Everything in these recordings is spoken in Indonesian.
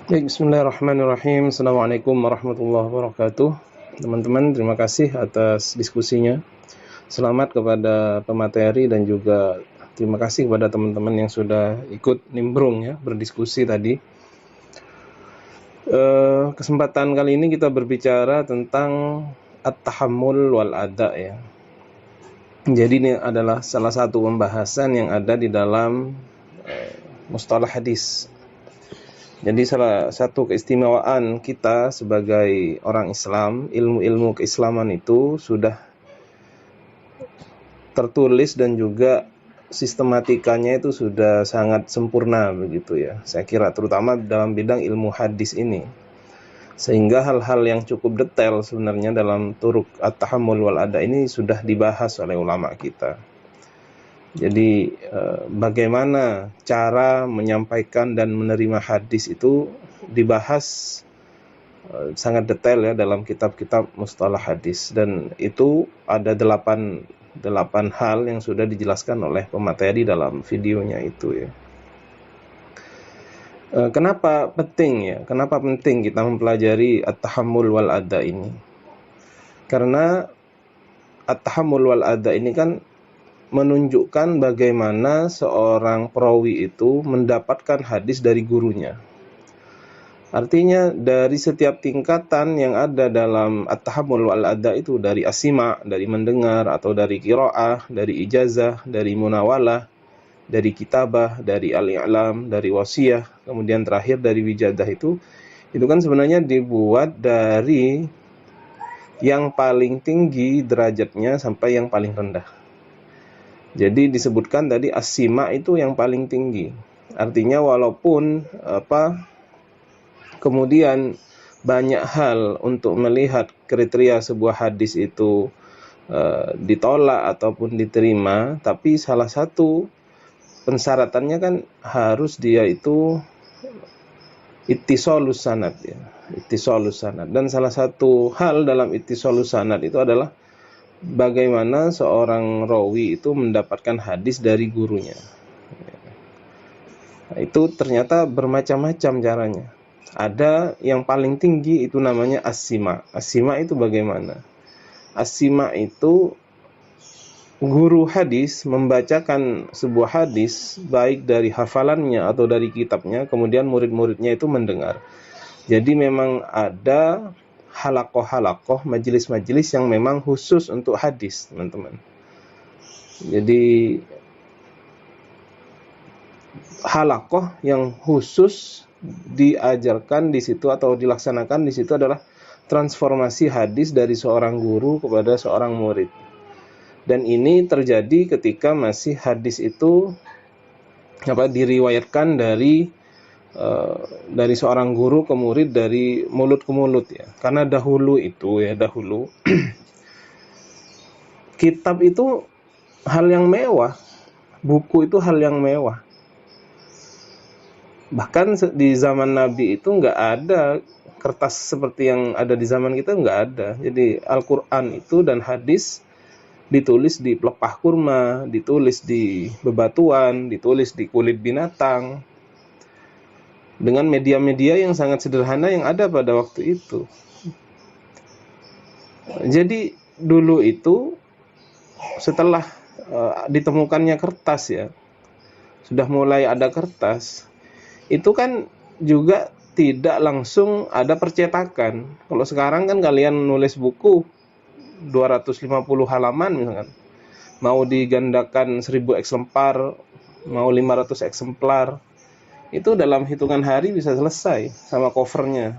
Baik, bismillahirrahmanirrahim. Assalamualaikum warahmatullahi wabarakatuh. Teman-teman, terima kasih atas diskusinya. Selamat kepada pemateri dan juga terima kasih kepada teman-teman yang sudah ikut nimbrung ya, berdiskusi tadi. Kesempatan kali ini kita berbicara tentang at-tahammul wal ada ya. Jadi ini adalah salah satu pembahasan yang ada di dalam mustalah hadis. Jadi salah satu keistimewaan kita sebagai orang Islam, ilmu-ilmu keislaman itu sudah tertulis dan juga sistematikanya itu sudah sangat sempurna begitu ya. Saya kira terutama dalam bidang ilmu hadis ini. Sehingga hal-hal yang cukup detail sebenarnya dalam turuk at-tahammul wal ada ini sudah dibahas oleh ulama kita. Jadi bagaimana cara menyampaikan dan menerima hadis itu dibahas sangat detail ya dalam kitab-kitab mustalah hadis, dan itu ada 8 hal yang sudah dijelaskan oleh pemateri dalam videonya itu ya. Kenapa penting ya? Kenapa penting kita mempelajari at-tahammul wal ada ini? Karena at-tahammul wal ada ini kan menunjukkan bagaimana seorang perawi itu mendapatkan hadis dari gurunya. Artinya dari setiap tingkatan yang ada dalam at-tahammul wal ada itu, dari asima, dari mendengar, atau dari qiraah, dari ijazah, dari munawalah, dari kitabah, dari al-i'lam, dari wasiyah, kemudian terakhir dari wijadah itu kan sebenarnya dibuat dari yang paling tinggi derajatnya sampai yang paling rendah. Jadi disebutkan tadi asima itu yang paling tinggi. Artinya walaupun kemudian banyak hal untuk melihat kriteria sebuah hadis itu ditolak ataupun diterima, tapi salah satu pensyaratannya kan harus dia itu ittisalus sanad ya. Ittisalus sanad. Dan salah satu hal dalam ittisalus sanad itu adalah bagaimana seorang rawi itu mendapatkan hadis dari gurunya. Nah, itu ternyata bermacam-macam caranya. Ada yang paling tinggi itu namanya as-sima. As-sima itu bagaimana? As-sima itu guru hadis membacakan sebuah hadis baik dari hafalannya atau dari kitabnya, kemudian murid-muridnya itu mendengar. Jadi memang ada halakoh-halakoh, majelis-majelis yang memang khusus untuk hadis, teman-teman. Jadi halakoh yang khusus diajarkan di situ atau dilaksanakan di situ adalah transformasi hadis dari seorang guru kepada seorang murid. Dan ini terjadi ketika masih hadis itu diriwayatkan dari seorang guru ke murid, dari mulut ke mulut ya. Karena dahulu kitab itu hal yang mewah, buku itu hal yang mewah. Bahkan di zaman Nabi itu nggak ada kertas seperti yang ada di zaman kita, nggak ada. Jadi Al-Quran itu dan hadis ditulis di pelepah kurma, ditulis di bebatuan, ditulis di kulit binatang, dengan media-media yang sangat sederhana yang ada pada waktu itu. Jadi dulu itu setelah ditemukannya kertas ya, sudah mulai ada kertas, itu kan juga tidak langsung ada percetakan. Kalau sekarang kan kalian nulis buku 250 halaman misalkan, mau digandakan 1000 eksemplar, mau 500 eksemplar, itu dalam hitungan hari bisa selesai sama covernya.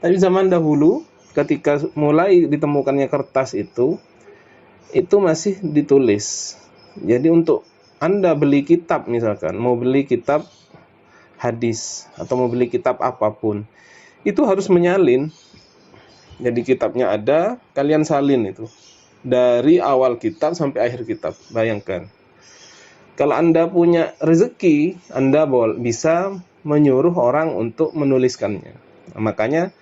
Tapi zaman dahulu ketika mulai ditemukannya kertas itu masih ditulis. Jadi untuk Anda beli kitab misalkan, mau beli kitab hadis atau mau beli kitab apapun, itu harus menyalin. Jadi kitabnya ada, kalian salin itu dari awal kitab sampai akhir kitab. Bayangkan, kalau Anda punya rezeki, Anda bisa menyuruh orang untuk menuliskannya. Nah, makanya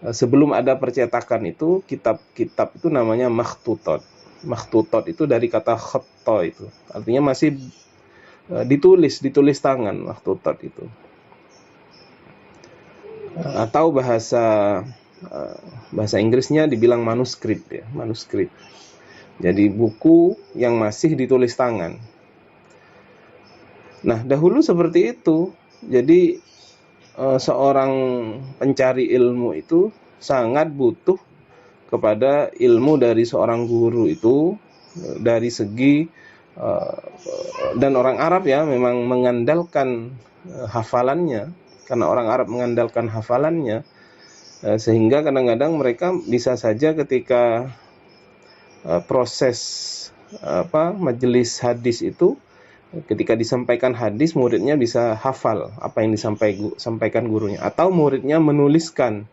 sebelum ada percetakan itu, kitab-kitab itu namanya makhtutot. Makhtutot itu dari kata khatta itu, artinya masih ditulis tangan, makhtutot itu. atau bahasa Inggrisnya dibilang manuskrip ya, manuskrip. Jadi buku yang masih ditulis tangan. Nah, dahulu seperti itu. Jadi seorang pencari ilmu itu sangat butuh kepada ilmu dari seorang guru itu dari segi dan orang Arab ya memang mengandalkan hafalannya, karena orang Arab mengandalkan hafalannya sehingga kadang-kadang mereka bisa saja ketika proses majelis hadis itu, ketika disampaikan hadis muridnya bisa hafal apa yang disampaikan gurunya, atau muridnya menuliskan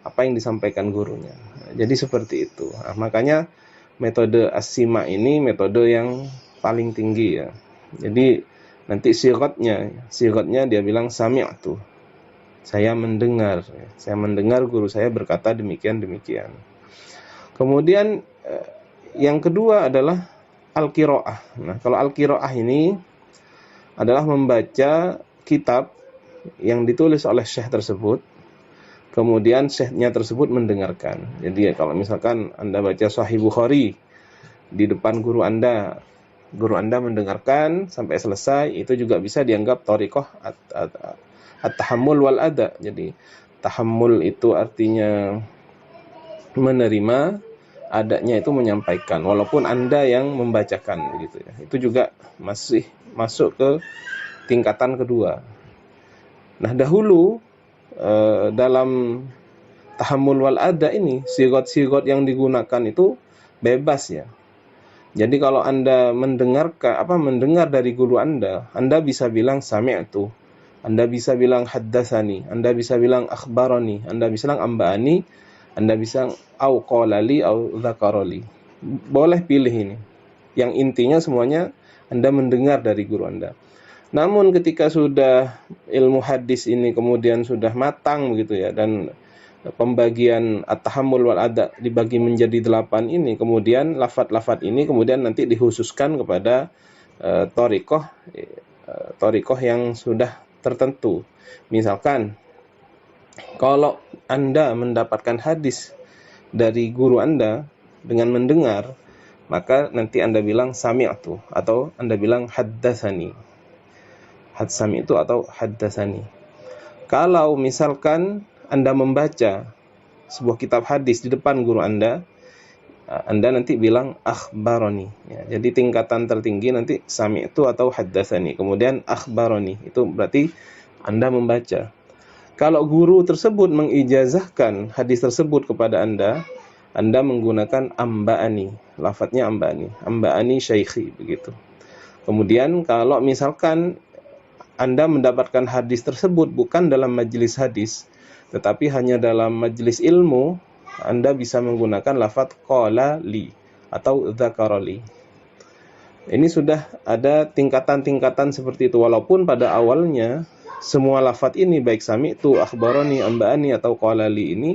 apa yang disampaikan gurunya. Jadi seperti itu. Nah, makanya metode as-sima ini metode yang paling tinggi ya. Jadi nanti sirotnya dia bilang sami'tu. Saya mendengar guru saya berkata demikian. Kemudian yang kedua adalah al-qiraah. Nah, kalau al-qiraah ini adalah membaca kitab yang ditulis oleh syekh tersebut, kemudian syekhnya tersebut mendengarkan. Jadi kalau misalkan Anda baca Sahih Bukhari di depan guru Anda mendengarkan sampai selesai, itu juga bisa dianggap thariqah at-tahammul wal ada. Jadi tahammul itu artinya menerima, adanya itu menyampaikan, walaupun Anda yang membacakan begitu ya. Itu juga masih masuk ke tingkatan kedua. Nah, dahulu dalam tahammul wal ada ini sigot-sigot yang digunakan itu bebas ya. Jadi kalau Anda mendengar dari guru Anda bisa bilang sami'tu, Anda bisa bilang haddatsani, Anda bisa bilang akhbarani, Anda bisa bilang amba'ani, Anda bisa au qalali au dzakarali. Boleh pilih ini. Yang intinya semuanya Anda mendengar dari guru Anda. Namun ketika sudah ilmu hadis ini kemudian sudah matang begitu ya, dan pembagian at-tahammul wal ada dibagi menjadi 8 ini, kemudian lafaz-lafaz ini kemudian nanti dikhususkan kepada thariqah yang sudah tertentu. Misalkan kalau Anda mendapatkan hadis dari guru Anda dengan mendengar, maka nanti Anda bilang sami'tu atau Anda bilang haddatsani. Hadsami itu atau haddatsani. Kalau misalkan Anda membaca sebuah kitab hadis di depan guru Anda nanti bilang akhbarani ya. Jadi tingkatan tertinggi nanti sami'tu atau haddatsani, kemudian akhbarani, itu berarti Anda membaca. Kalau guru tersebut mengijazahkan hadis tersebut kepada Anda menggunakan amba'ani, lafadznya amba'ani syaikhi begitu. Kemudian kalau misalkan Anda mendapatkan hadis tersebut bukan dalam majelis hadis, tetapi hanya dalam majelis ilmu, Anda bisa menggunakan lafadz qala li atau dzakarali. Ini sudah ada tingkatan-tingkatan seperti itu, walaupun pada awalnya semua lafadz ini baik sami'tu, akhbarani, amba'ani atau qala li ini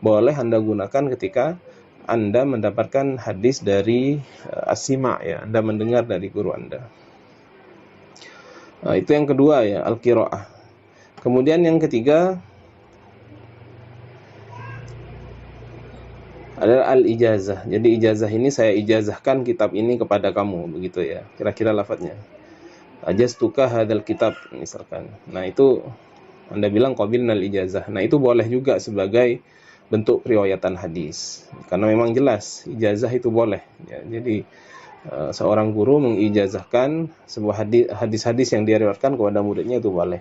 boleh Anda gunakan ketika Anda mendapatkan hadis dari as-sima ya, Anda mendengar dari guru Anda. Nah, itu yang kedua ya, al-qiraah. Kemudian yang ketiga adalah al-ijazah. Jadi ijazah ini saya ijazahkan kitab ini kepada kamu, begitu ya. Kira-kira lafadznya. Ajaztuka hadzal kitab misalkan. Nah, itu Anda bilang qabilnal ijazah. Nah, itu boleh juga sebagai bentuk riwayatan hadis. Karena memang jelas ijazah itu boleh ya. Jadi seorang guru mengijazahkan sebuah hadis-hadis yang dia riwayatkan kepada muridnya, itu boleh.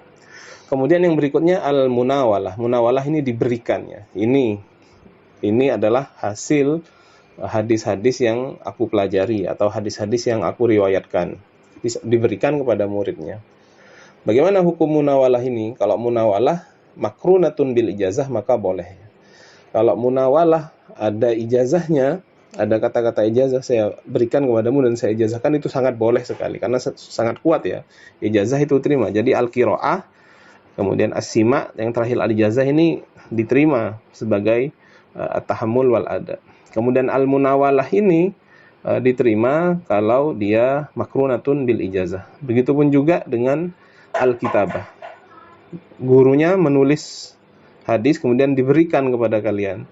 Kemudian yang berikutnya al-munawalah. Munawalah ini diberikan ya. Ini adalah hasil hadis-hadis yang aku pelajari atau hadis-hadis yang aku riwayatkan, diberikan kepada muridnya. Bagaimana hukum munawalah ini? Kalau munawalah makrunatun bil ijazah maka boleh. Kalau munawalah ada ijazahnya, ada kata-kata ijazah, saya berikan kepadamu dan saya ijazahkan, itu sangat boleh sekali karena sangat kuat ya, ijazah itu terima. Jadi al-qiraah, kemudian as-sima, yang terakhir al-ijazah ini diterima sebagai at-tahammul wal ada. Kemudian al-munawalah ini diterima kalau dia makrunatun bil ijazah. Begitupun juga dengan al-kitabah, gurunya menulis hadis kemudian diberikan kepada kalian.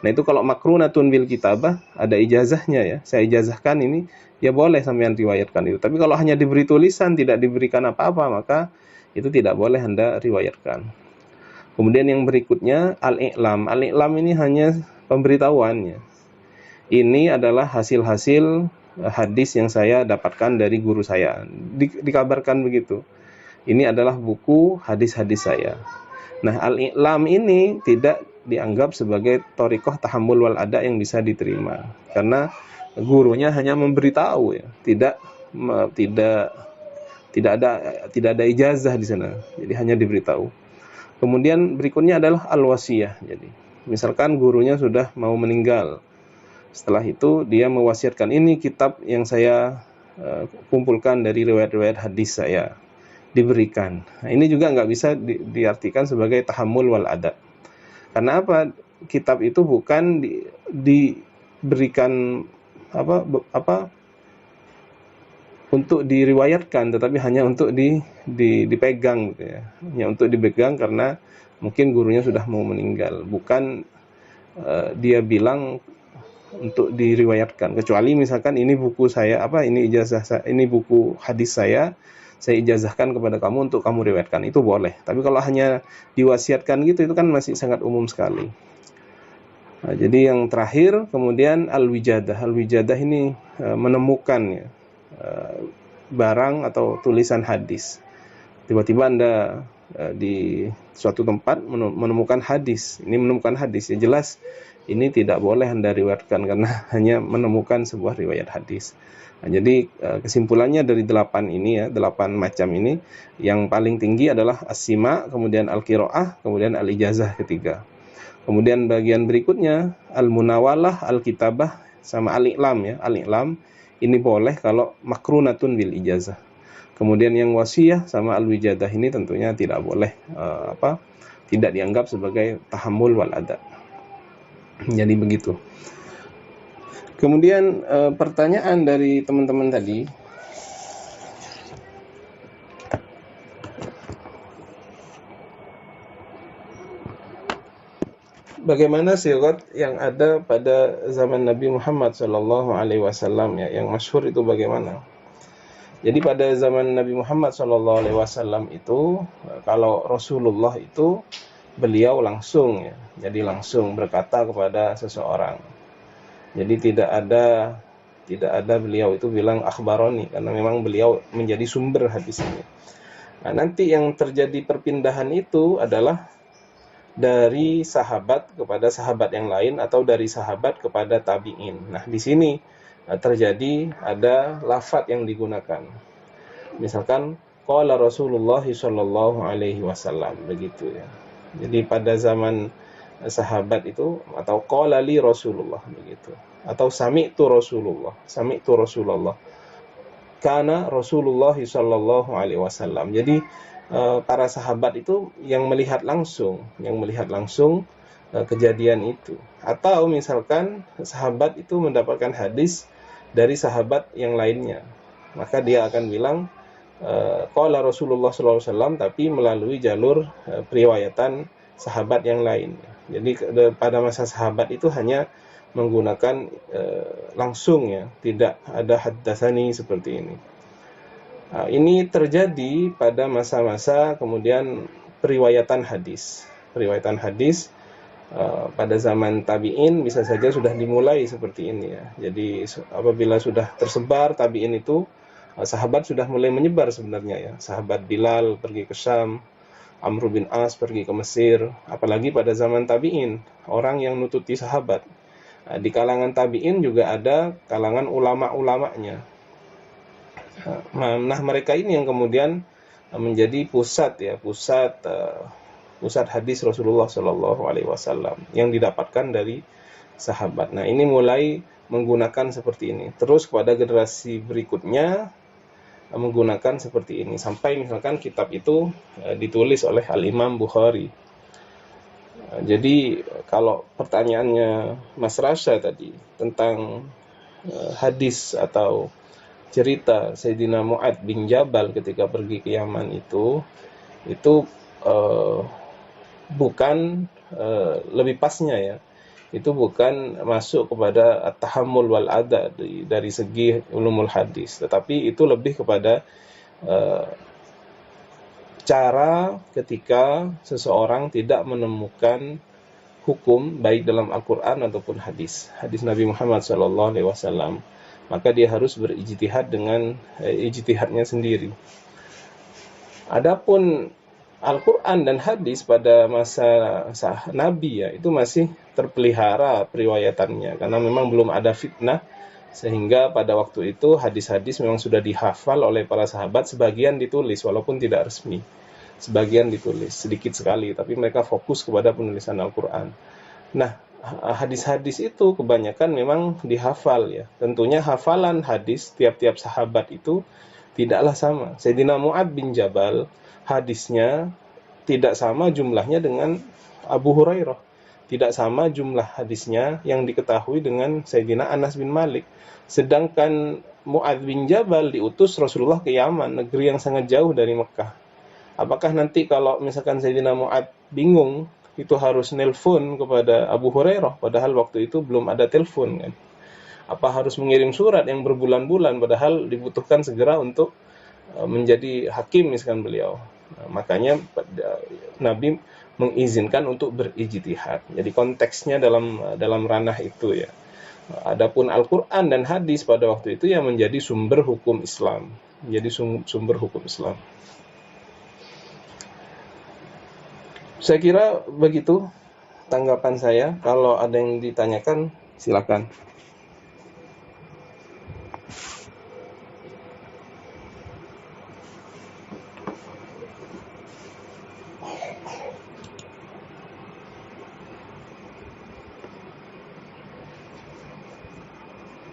Nah itu kalau makrunatun bil kitabah, ada ijazahnya ya, saya ijazahkan ini, ya boleh sampean riwayatkan itu. Tapi kalau hanya diberi tulisan, tidak diberikan apa-apa, maka itu tidak boleh Anda riwayatkan. Kemudian yang berikutnya al-i'lam. Al-i'lam ini hanya pemberitahuannya. Ini adalah hasil-hasil hadis yang saya dapatkan dari guru saya. Dikabarkan begitu. Ini adalah buku hadis-hadis saya. Nah, al-i'lam ini tidak dianggap sebagai thariqah tahammul wal ada yang bisa diterima. Karena gurunya hanya memberitahu ya, tidak ada ijazah di sana. Jadi hanya diberitahu. Kemudian berikutnya adalah al-wasiyah. Jadi, misalkan gurunya sudah mau meninggal. Setelah itu dia mewasiatkan, ini kitab yang saya kumpulkan dari riwayat-riwayat hadis saya, diberikan. Nah, ini juga nggak bisa diartikan sebagai tahammul wal ada. Karena apa? Kitab itu bukan diberikan untuk diriwayatkan, tetapi hanya untuk dipegang gitu ya. Hanya untuk dipegang karena mungkin gurunya sudah mau meninggal. Bukan dia bilang untuk diriwayatkan. Kecuali misalkan ini buku saya, ini ijazah saya, ini buku hadis saya ijazahkan kepada kamu untuk kamu riwayatkan, itu boleh. Tapi kalau hanya diwasiatkan gitu, itu kan masih sangat umum sekali. Nah, jadi yang terakhir kemudian al-wijadah. Al-wijadah ini menemukan ya, barang atau tulisan hadis. Tiba-tiba Anda di suatu tempat menemukan hadis. Ini menemukan hadis, ya jelas ini tidak boleh Anda riwayatkan karena hanya menemukan sebuah riwayat hadis. Nah, jadi kesimpulannya dari 8 ini ya, 8 macam ini, yang paling tinggi adalah as-sima, kemudian al-qiraah, kemudian al-ijazah ketiga. Kemudian bagian berikutnya al-munawalah, al-kitabah, sama al-i'lam ya. Al-i'lam ini boleh kalau makrunatun bil ijazah. Kemudian yang wasiyah sama al-wijadah ini tentunya tidak boleh, tidak dianggap sebagai tahammul wal ada. Jadi begitu. Kemudian pertanyaan dari teman-teman tadi, bagaimana sirat yang ada pada zaman Nabi Muhammad SAW ya, yang masyhur itu bagaimana? Jadi pada zaman Nabi Muhammad SAW itu, kalau Rasulullah itu beliau langsung ya, jadi langsung berkata kepada seseorang. Jadi tidak ada beliau itu bilang akhbaroni, karena memang beliau menjadi sumber hadis ini. Nah, nanti yang terjadi perpindahan itu adalah dari sahabat kepada sahabat yang lain atau dari sahabat kepada tabi'in. Nah, di sini terjadi ada lafaz yang digunakan. Misalkan qala Rasulullah sallallahu alaihi wasallam, begitu ya. Jadi pada zaman sahabat itu, atau qala li Rasulullah begitu, atau sami'tu Rasulullah kana Rasulullah sallallahu alaihi wasallam. Jadi para sahabat itu yang melihat langsung kejadian itu. Atau misalkan sahabat itu mendapatkan hadis dari sahabat yang lainnya, maka dia akan bilang qala Rasulullah sallallahu alaihi wasallam, tapi melalui jalur periwayatan sahabat yang lain. Jadi pada masa sahabat itu hanya menggunakan langsung ya, tidak ada haddatsani seperti ini. Ini terjadi pada masa-masa kemudian periwayatan hadis. Periwayatan hadis pada zaman tabi'in bisa saja sudah dimulai seperti ini ya. Jadi apabila sudah tersebar tabi'in itu, sahabat sudah mulai menyebar sebenarnya ya. Sahabat Bilal pergi ke Syam, Amr bin As pergi ke Mesir, apalagi pada zaman tabi'in, orang yang nututi sahabat. Di kalangan tabi'in juga ada kalangan ulama-ulamanya. Nah, mereka ini yang kemudian menjadi pusat hadis Rasulullah Shallallahu Alaihi Wasallam yang didapatkan dari sahabat. Nah, ini mulai menggunakan seperti ini. Terus kepada generasi berikutnya menggunakan seperti ini, sampai misalkan kitab itu ditulis oleh Al-Imam Bukhari. Jadi kalau pertanyaannya Mas Rasha tadi tentang hadis atau cerita Sayyidina Mu'adz bin Jabal ketika pergi ke Yaman itu bukan lebih pasnya ya, itu bukan masuk kepada at-tahammul wal ada dari segi ulumul hadis, tetapi itu lebih kepada cara ketika seseorang tidak menemukan hukum baik dalam Al-Quran ataupun hadis Nabi Muhammad SAW, maka dia harus berijtihad dengan ijtihadnya sendiri. Adapun Al-Quran dan hadis pada masa Nabi ya, itu masih terpelihara periwayatannya, karena memang belum ada fitnah, sehingga pada waktu itu hadis-hadis memang sudah dihafal oleh para sahabat, sebagian ditulis walaupun tidak resmi, sebagian ditulis sedikit sekali, tapi mereka fokus kepada penulisan Al-Quran. Nah, hadis-hadis itu kebanyakan memang dihafal ya. Tentunya hafalan hadis tiap-tiap sahabat itu tidaklah sama. Sayyidina Mu'ad bin Jabal, hadisnya tidak sama jumlahnya dengan Abu Hurairah. Tidak sama jumlah hadisnya yang diketahui dengan Sayyidina Anas bin Malik. Sedangkan Mu'ad bin Jabal diutus Rasulullah ke Yaman, negeri yang sangat jauh dari Mekah. Apakah nanti kalau misalkan Sayyidina Mu'ad bingung, itu harus nelpon kepada Abu Hurairah, padahal waktu itu belum ada telepon kan? Apa harus mengirim surat yang berbulan-bulan, padahal dibutuhkan segera untuk menjadi hakim misalkan beliau. Nah, makanya Nabi mengizinkan untuk berijtihad. Jadi konteksnya dalam ranah itu ya. Adapun Al-Quran dan hadis pada waktu itu yang menjadi sumber hukum Islam, menjadi sumber hukum Islam. Saya kira begitu tanggapan saya. Kalau ada yang ditanyakan, silakan.